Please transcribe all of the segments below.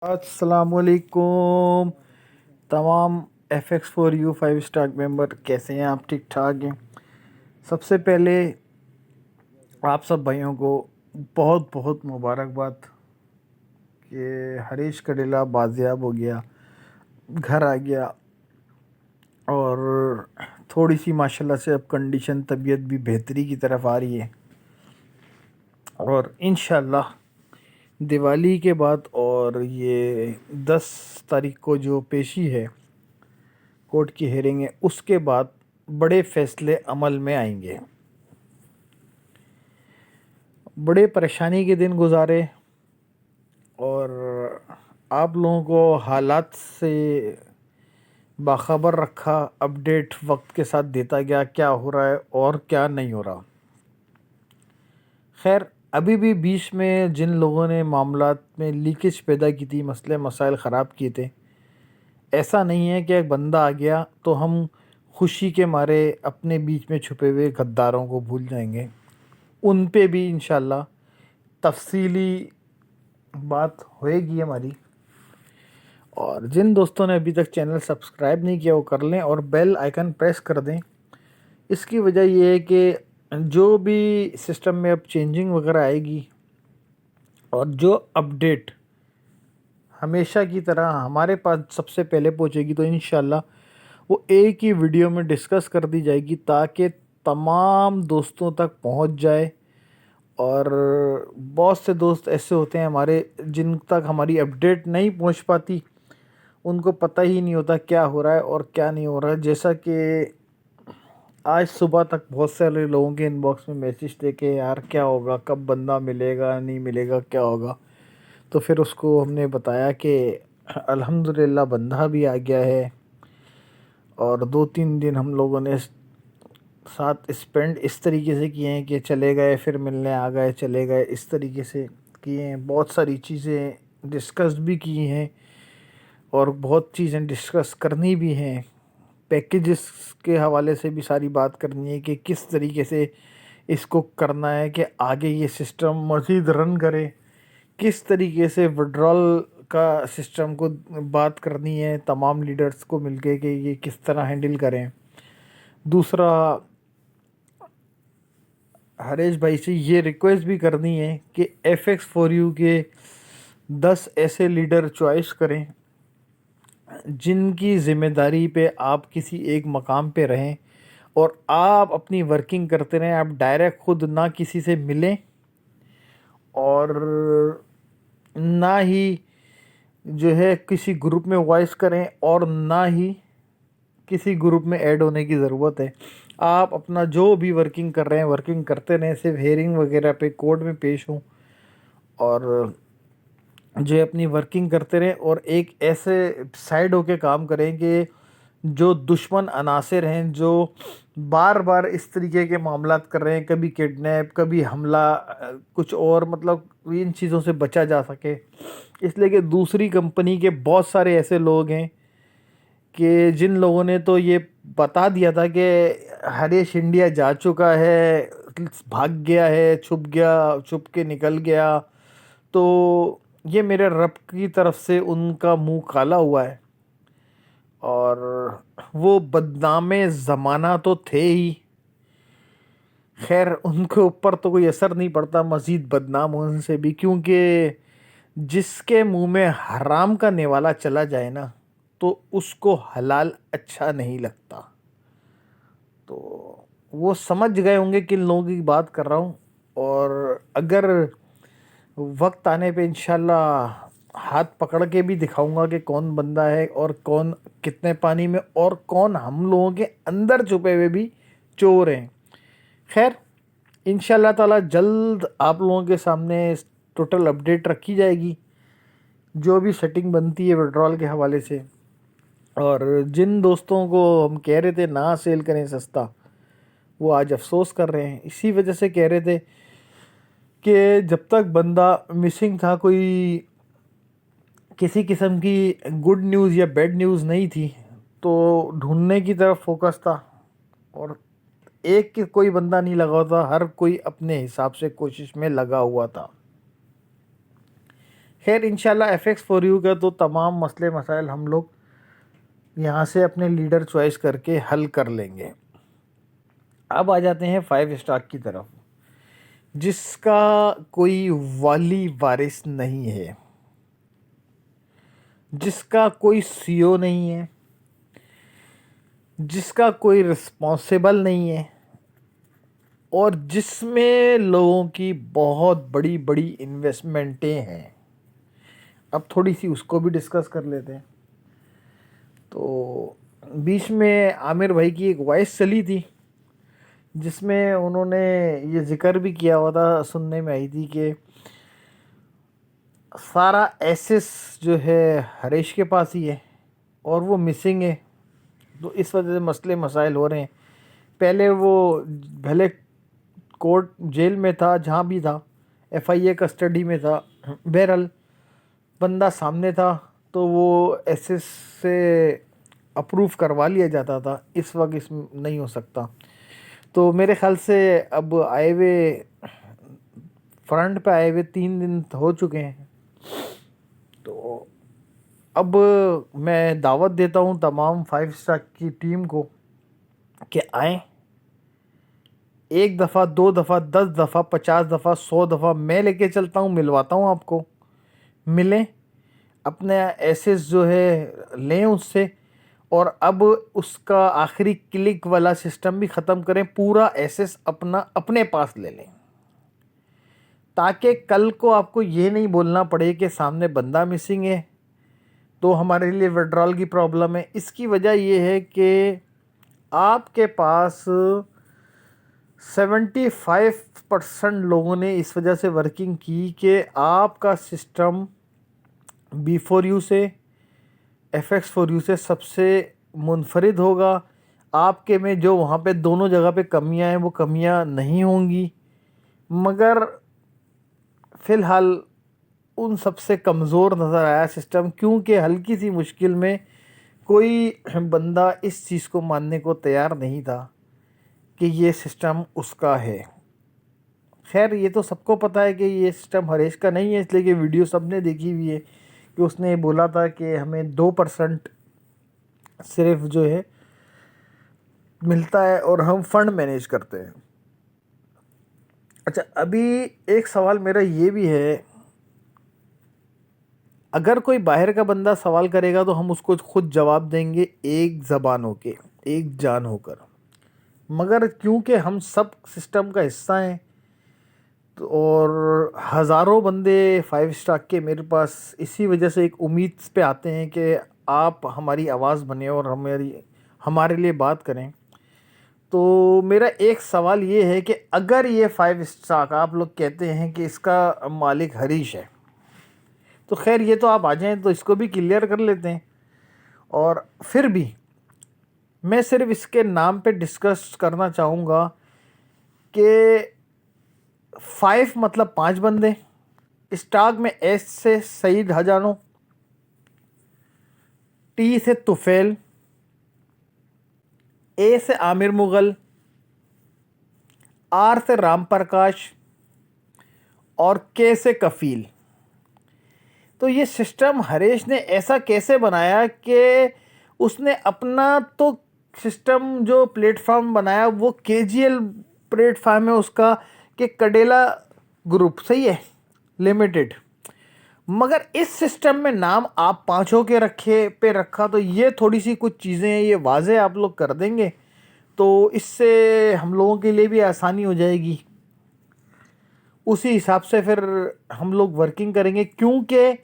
السلام علیکم تمام F X four U 5 star member, کیسے ہیں آپ؟ ٹھیک ٹھاک ہیں؟ سب سے پہلے آپ سب بھائیوں کو بہت بہت مبارکباد کہ ہریش کڈیلا بازیاب ہو گیا، گھر آ گیا، اور تھوڑی سی ماشاءاللہ سے اب کنڈیشن طبیعت بھی بہتری کی طرف آ رہی ہے، اور انشاءاللہ دیوالی کے بعد اور یہ 10 تاریخ کو جو پیشی ہے کورٹ کی ہیئرنگ ہے، اس کے بعد بڑے فیصلے عمل میں آئیں گے۔ بڑے پریشانی کے دن گزارے اور آپ لوگوں کو حالات سے باخبر رکھا، اپڈیٹ وقت کے ساتھ دیتا گیا کیا ہو رہا ہے اور کیا نہیں ہو رہا۔ خیر، ابھی بھی بیچ میں جن لوگوں نے معاملات میں لیکیج پیدا کی تھی، مسئلے مسائل خراب کیے تھے، ایسا نہیں ہے کہ ایک بندہ آ گیا تو ہم خوشی کے مارے اپنے بیچ میں چھپے ہوئے غداروں کو بھول جائیں گے۔ ان پہ بھی انشاءاللہ تفصیلی بات ہوئے گی ہماری، اور جن دوستوں نے ابھی تک چینل سبسکرائب نہیں کیا وہ کر لیں اور بیل آئیکن پریس کر دیں۔ اس کی وجہ یہ ہے کہ جو بھی سسٹم میں اب چینجنگ وغیرہ آئے گی اور جو اپڈیٹ ہمیشہ کی طرح ہمارے پاس سب سے پہلے پہنچے گی، تو انشاءاللہ وہ ایک ہی ویڈیو میں ڈسکس کر دی جائے گی تاکہ تمام دوستوں تک پہنچ جائے۔ اور بہت سے دوست ایسے ہوتے ہیں ہمارے جن تک ہماری اپڈیٹ نہیں پہنچ پاتی، ان کو پتہ ہی نہیں ہوتا کیا ہو رہا ہے اور کیا نہیں ہو رہا ہے۔ جیسا کہ آج صبح تک بہت سارے لوگوں کے ان باکس میں میسیج تھے کہ یار کیا ہوگا، کب بندہ ملے گا نہیں ملے گا، کیا ہوگا؟ تو پھر اس کو ہم نے بتایا کہ الحمدللہ بندہ بھی آ گیا ہے، اور 2-3 دن ہم لوگوں نے ساتھ اسپینڈ اس طریقے سے کیے ہیں کہ چلے گئے پھر ملنے آ گئے، چلے گئے، اس طریقے سے کیے ہیں۔ بہت ساری چیزیں ڈسکس بھی کی ہیں اور بہت چیزیں ڈسکس کرنی بھی ہیں۔ پیکیجز کے حوالے سے بھی ساری بات کرنی ہے کہ کس طریقے سے اس کو کرنا ہے کہ آگے یہ سسٹم مزید رن کرے، کس طریقے سے وڈرال کا سسٹم کو بات کرنی ہے تمام لیڈرز کو مل کے کہ یہ کس طرح ہینڈل کریں۔ دوسرا، ہریش بھائی سے یہ ریکویسٹ بھی کرنی ہے کہ ایف ایکس فور یو کے 10 ایسے لیڈر چوائس کریں جن کی ذمہ داری پہ آپ کسی ایک مقام پہ رہیں اور آپ اپنی ورکنگ کرتے رہیں، آپ ڈائریکٹ خود نہ کسی سے ملیں اور نہ ہی جو ہے کسی گروپ میں وائس کریں اور نہ ہی کسی گروپ میں ایڈ ہونے کی ضرورت ہے۔ آپ اپنا جو بھی ورکنگ کر رہے ہیں ورکنگ کرتے رہیں، صرف ہیئرنگ وغیرہ پہ کورٹ میں پیش ہوں اور جو ہے اپنی ورکنگ کرتے رہیں، اور ایک ایسے سائڈ ہو کے کام کریں کہ جو دشمن عناصر ہیں جو بار بار اس طریقے کے معاملات کر رہے ہیں، کبھی کڈنیپ، کبھی حملہ، کچھ اور، مطلب ان چیزوں سے بچا جا سکے۔ اس لیے کہ دوسری کمپنی کے بہت سارے ایسے لوگ ہیں کہ جن لوگوں نے تو یہ بتا دیا تھا کہ ہریش انڈیا جا چکا ہے، بھاگ گیا ہے، چھپ کے نکل گیا، تو یہ میرے رب کی طرف سے ان کا منہ کالا ہوا ہے، اور وہ بدنام زمانہ تو تھے ہی۔ خیر، ان کے اوپر تو کوئی اثر نہیں پڑتا مزید بدنام ہونے سے بھی، کیونکہ جس کے منہ میں حرام کا نوالا چلا جائے نا تو اس کو حلال اچھا نہیں لگتا۔ تو وہ سمجھ گئے ہوں گے کن لوگوں کی بات کر رہا ہوں، اور اگر وقت آنے پہ انشاءاللہ ہاتھ پکڑ کے بھی دکھاؤں گا کہ کون بندہ ہے اور کون کتنے پانی میں اور کون ہم لوگوں کے اندر چھپے ہوئے بھی چور ہیں۔ خیر، انشاءاللہ تعالی جلد آپ لوگوں کے سامنے ٹوٹل اپڈیٹ رکھی جائے گی، جو بھی سیٹنگ بنتی ہے وڈرال کے حوالے سے۔ اور جن دوستوں کو ہم کہہ رہے تھے نہ سیل کریں سستا، وہ آج افسوس کر رہے ہیں۔ اسی وجہ سے کہہ رہے تھے کہ جب تک بندہ مسنگ تھا، کوئی کسی قسم کی گڈ نیوز یا بیڈ نیوز نہیں تھی، تو ڈھونڈنے کی طرف فوکس تھا، اور ایک کہ کوئی بندہ نہیں لگا ہوا تھا، ہر کوئی اپنے حساب سے کوشش میں لگا ہوا تھا۔ خیر انشاءاللہ FX4U کا تو تمام مسئلے مسائل ہم لوگ یہاں سے اپنے لیڈر چوائس کر کے حل کر لیں گے. اب آ جاتے ہیں 5 اسٹاک کی طرف، جس کا کوئی والی وارث نہیں ہے، جس کا کوئی CEO نہیں ہے، جس کا کوئی رسپانسیبل نہیں ہے، اور جس میں لوگوں کی بہت بڑی بڑی انویسٹمنٹیں ہیں. اب تھوڑی سی اس کو بھی ڈسکس کر لیتے ہیں. تو بیچ میں عامر بھائی کی ایک وائس چلی تھی جس میں انہوں نے یہ ذکر بھی کیا ہوا تھا، سننے میں آئی تھی کہ سارا ایسس جو ہے ہریش کے پاس ہی ہے اور وہ مسنگ ہے، تو اس وجہ سے مسئلے مسائل ہو رہے ہیں. پہلے وہ بھلے کورٹ جیل میں تھا، جہاں بھی تھا، FIA کسٹڈی میں تھا، بہرحال بندہ سامنے تھا تو وہ ایسس سے اپروو کروا لیا جاتا تھا. اس وقت اس میں نہیں ہو سکتا. تو میرے خیال سے اب آئے ہوئے فرنٹ پہ آئے ہوئے 3 دن ہو چکے ہیں. تو اب میں دعوت دیتا ہوں تمام 5 اسٹار کی ٹیم کو کہ آئیں، 1 دفعہ 2 دفعہ 10 دفعہ 50 دفعہ 100 دفعہ میں لے کے چلتا ہوں، ملواتا ہوں آپ کو. ملیں، اپنے ایسس جو ہے لیں اس سے، اور اب اس کا آخری کلک والا سسٹم بھی ختم کریں. پورا ایسس اپنا اپنے پاس لے لیں تاکہ کل کو آپ کو یہ نہیں بولنا پڑے کہ سامنے بندہ مسنگ ہے تو ہمارے لیے وڈرال کی پرابلم ہے. اس کی وجہ یہ ہے کہ آپ کے پاس 75% لوگوں نے اس وجہ سے ورکنگ کی کہ آپ کا سسٹم B4U سے FX4U سے سب سے منفرد ہوگا. آپ کے میں جو وہاں پہ دونوں جگہ پہ کمیاں ہیں وہ کمیاں نہیں ہوں گی، مگر فی الحال ان سب سے کمزور نظر آیا سسٹم، کیونکہ ہلکی سی مشکل میں کوئی بندہ اس چیز کو ماننے کو تیار نہیں تھا کہ یہ سسٹم اس کا ہے. خیر یہ تو سب کو پتہ ہے کہ یہ سسٹم ہریش کا نہیں ہے، اس لیے کہ ویڈیو سب نے دیکھی ہوئی ہے کہ اس نے بولا تھا کہ ہمیں 2% صرف جو ہے ملتا ہے اور ہم فنڈ مینیج کرتے ہیں. اچھا، ابھی ایک سوال میرا یہ بھی ہے، اگر کوئی باہر کا بندہ سوال کرے گا تو ہم اس کو خود جواب دیں گے ایک زبان ہو کے، ایک جان ہو کر، مگر کیونکہ ہم سب سسٹم کا حصہ ہیں اور ہزاروں بندے 5 اسٹار کے میرے پاس اسی وجہ سے ایک امید پہ آتے ہیں کہ آپ ہماری آواز بنیں اور ہمارے لیے بات کریں. تو میرا ایک سوال یہ ہے کہ اگر یہ 5 اسٹار آپ لوگ کہتے ہیں کہ اس کا مالک ہریش ہے، تو خیر یہ تو آپ آ جائیں تو اس کو بھی کلیئر کر لیتے ہیں. اور پھر بھی میں صرف اس کے نام پہ ڈسکس کرنا چاہوں گا کہ 5 مطلب 5 بندے، اسٹاک میں ایس سے سعید حجانو، ٹی سے طفیل، اے سے عامر مغل، آر سے رام پرکاش اور کے سے کفیل. تو یہ سسٹم ہریش نے ایسا کیسے بنایا کہ اس نے اپنا تو سسٹم جو پلیٹ فارم بنایا وہ KGL پلیٹ فارم ہے اس کا، کہ کڈیلا گروپ، صحیح ہے، لمیٹڈ، مگر اس سسٹم میں نام آپ 5 کے رکھا. تو یہ تھوڑی سی کچھ چیزیں ہیں، یہ واضح آپ لوگ کر دیں گے تو اس سے ہم لوگوں کے لیے بھی آسانی ہو جائے گی. اسی حساب سے پھر ہم لوگ ورکنگ کریں گے، کیونکہ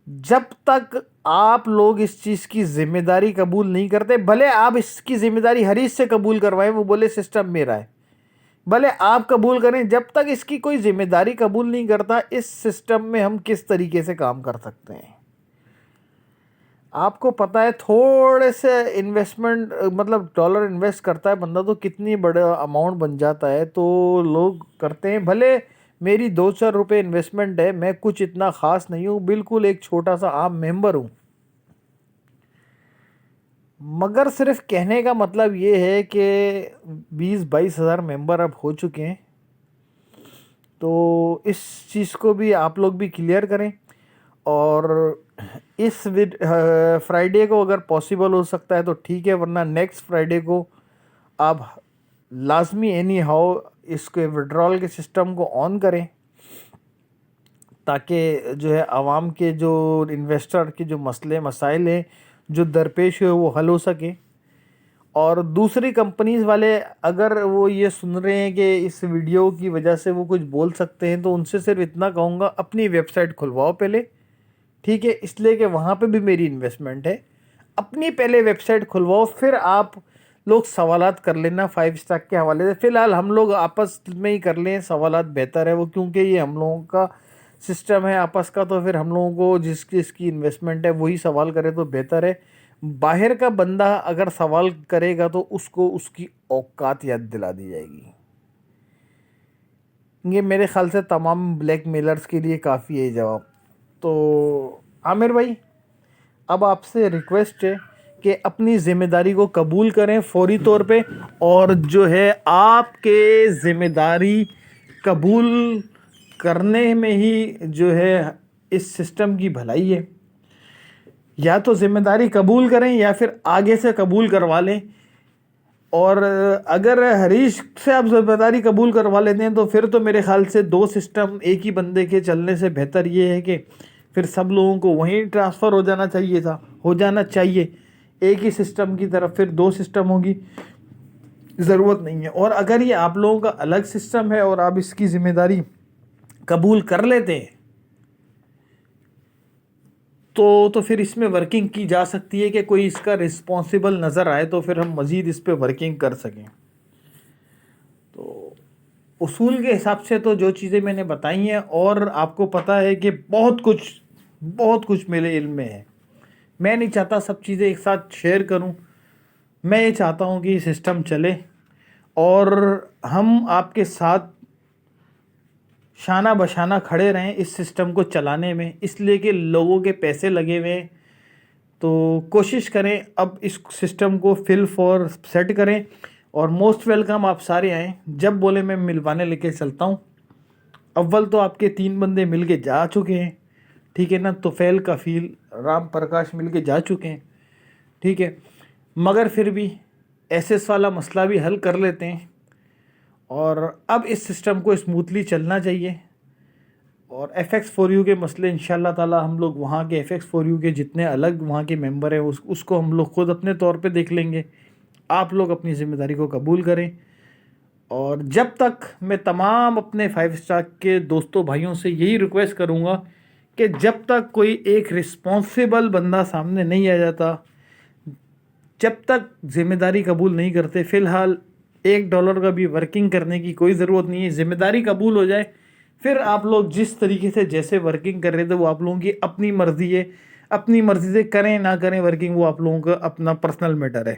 جب تک آپ لوگ اس چیز کی ذمہ داری قبول نہیں کرتے، بھلے آپ اس کی ذمہ داری ہریش سے قبول کروائیں، وہ بولے سسٹم میرا ہے، بھلے آپ قبول کریں، جب تک اس کی کوئی ذمہ داری قبول نہیں کرتا اس سسٹم میں ہم کس طریقے سے کام کر سکتے ہیں. آپ کو پتہ ہے تھوڑے سے انویسٹمنٹ مطلب ڈالر انویسٹ کرتا ہے بندہ تو کتنی بڑا اماؤنٹ بن جاتا ہے. تو لوگ کرتے ہیں، بھلے میری 2-4 روپے انویسٹمنٹ ہے، میں کچھ اتنا خاص نہیں ہوں، بالکل ایک چھوٹا سا عام ممبر ہوں، مگر صرف کہنے کا مطلب یہ ہے کہ 20-22 ہزار ممبر اب ہو چکے ہیں. تو اس چیز کو بھی آپ لوگ بھی کلیئر کریں. اور اس فرائیڈے کو اگر پاسبل ہو سکتا ہے تو ٹھیک ہے، ورنہ نیکسٹ فرائیڈے کو آپ لازمی اینی ہاؤ اس کے وڈرال کے سسٹم کو آن کریں، تاکہ جو ہے عوام کے جو انویسٹر کے جو مسئلے مسائل ہیں جو درپیش ہوئے وہ حل ہو سکیں۔ اور دوسری کمپنیز والے اگر وہ یہ سن رہے ہیں کہ اس ویڈیو کی وجہ سے وہ کچھ بول سکتے ہیں، تو ان سے صرف اتنا کہوں گا اپنی ویب سائٹ کھلواؤ پہلے، ٹھیک ہے، اس لیے کہ وہاں پہ بھی میری انویسٹمنٹ ہے۔ اپنی پہلے ویب سائٹ کھلواؤ، پھر آپ لوگ سوالات کر لینا 5 اسٹاک کے حوالے سے۔ فی الحال ہم لوگ آپس میں ہی کر لیں سوالات، بہتر ہے وہ، کیونکہ یہ ہم لوگوں کا سسٹم ہے آپس کا، تو پھر ہم لوگوں کو جس کی انویسٹمنٹ ہے وہی سوال کرے تو بہتر ہے۔ باہر کا بندہ اگر سوال کرے گا تو اس کو اس کی اوقات یاد دلا دی جائے گی۔ یہ میرے خیال سے تمام بلیک میلرز کے لیے کافی ہے جواب۔ تو عامر بھائی، اب آپ سے ریکویسٹ ہے کہ اپنی ذمہ داری کو قبول کریں فوری طور پہ، اور جو ہے آپ کے ذمہ داری قبول کرنے میں ہی جو ہے اس سسٹم کی بھلائی ہے۔ یا تو ذمہ داری قبول کریں یا پھر آگے سے قبول کروا لیں، اور اگر حریش سے آپ ذمہ داری قبول کروا لیتے ہیں تو پھر تو میرے خیال سے 2 سسٹم ایک ہی بندے کے چلنے سے بہتر یہ ہے کہ پھر سب لوگوں کو وہیں ٹرانسفر ہو جانا چاہیے ایک ہی سسٹم کی طرف، پھر 2 سسٹم ہوگی، ضرورت نہیں ہے۔ اور اگر یہ آپ لوگوں کا الگ سسٹم ہے اور آپ اس کی ذمہ داری قبول کر لیتے ہیں تو پھر اس میں ورکنگ کی جا سکتی ہے کہ کوئی اس کا رسپانسیبل نظر آئے تو پھر ہم مزید اس پہ ورکنگ کر سکیں۔ تو اصول کے حساب سے تو جو چیزیں میں نے بتائی ہیں، اور آپ کو پتہ ہے کہ بہت کچھ میرے علم میں ہے، میں نہیں چاہتا سب چیزیں ایک ساتھ شیئر کروں، میں یہ چاہتا ہوں کہ یہ سسٹم چلے اور ہم آپ کے ساتھ شانہ بشانہ کھڑے رہیں اس سسٹم کو چلانے میں، اس لیے کہ لوگوں کے پیسے لگے ہوئے ہیں۔ تو کوشش کریں اب اس سسٹم کو فل فور سیٹ کریں، اور موسٹ ویلکم آپ سارے آئیں، جب بولے میں ملوانے لے کے چلتا ہوں۔ اول تو آپ کے 3 بندے مل کے جا چکے ہیں، ٹھیک ہے نا، توفیل، کفیل، رام پرکاش مل کے جا چکے ہیں، ٹھیک ہے، مگر پھر بھی ایس ایس والا مسئلہ بھی حل کر لیتے ہیں، اور اب اس سسٹم کو اسموتھلی چلنا چاہیے۔ اور ایف ایکس فور یو کے مسئلے انشاءاللہ تعالی ہم لوگ وہاں کے ایف ایکس فور یو کے جتنے الگ وہاں کے ممبر ہیں اس کو ہم لوگ خود اپنے طور پہ دیکھ لیں گے۔ آپ لوگ اپنی ذمہ داری کو قبول کریں، اور جب تک میں تمام اپنے 5 اسٹار کے دوستوں بھائیوں سے یہی ریکویسٹ کروں گا کہ جب تک کوئی ایک رسپانسیبل بندہ سامنے نہیں آ جاتا، جب تک ذمہ داری قبول نہیں کرتے، فی الحال $1 کا بھی ورکنگ کرنے کی کوئی ضرورت نہیں ہے۔ ذمہ داری قبول ہو جائے، پھر آپ لوگ جس طریقے سے جیسے ورکنگ کر رہے تھے وہ آپ لوگوں کی اپنی مرضی ہے، اپنی مرضی سے کریں نہ کریں ورکنگ، وہ آپ لوگوں کا اپنا پرسنل میٹر ہے،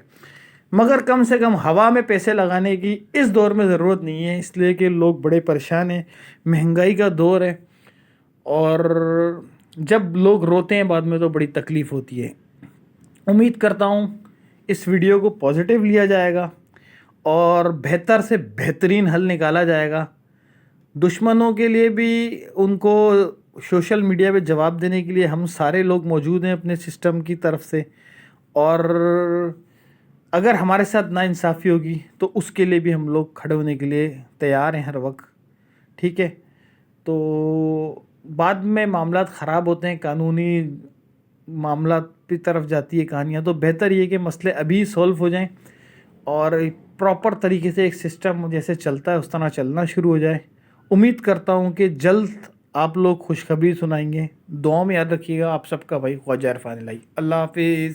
مگر کم سے کم ہوا میں پیسے لگانے کی اس دور میں ضرورت نہیں ہے، اس لیے کہ لوگ بڑے پریشان ہیں، مہنگائی کا دور ہے، اور جب لوگ روتے ہیں بعد میں تو بڑی تکلیف ہوتی ہے۔ امید کرتا ہوں اس ویڈیو کو پازیٹیو لیا جائے گا اور بہتر سے بہترین حل نکالا جائے گا۔ دشمنوں کے لیے بھی ان کو سوشل میڈیا پہ جواب دینے کے لیے ہم سارے لوگ موجود ہیں اپنے سسٹم کی طرف سے، اور اگر ہمارے ساتھ ناانصافی ہوگی تو اس کے لیے بھی ہم لوگ کھڑے ہونے کے لیے تیار ہیں ہر وقت، ٹھیک ہے۔ تو بعد میں معاملات خراب ہوتے ہیں، قانونی معاملات کی طرف جاتی ہے کہانیاں، تو بہتر یہ کہ مسئلے ابھی سولو ہو جائیں اور پراپر طریقے سے ایک سسٹم جیسے چلتا ہے اس طرح چلنا شروع ہو جائے۔ امید کرتا ہوں کہ جلد آپ لوگ خوشخبری سنائیں گے۔ دعاؤں میں یاد رکھیے گا، آپ سب کا بھائی خواجہ عرفان الہی۔ اللہ حافظ۔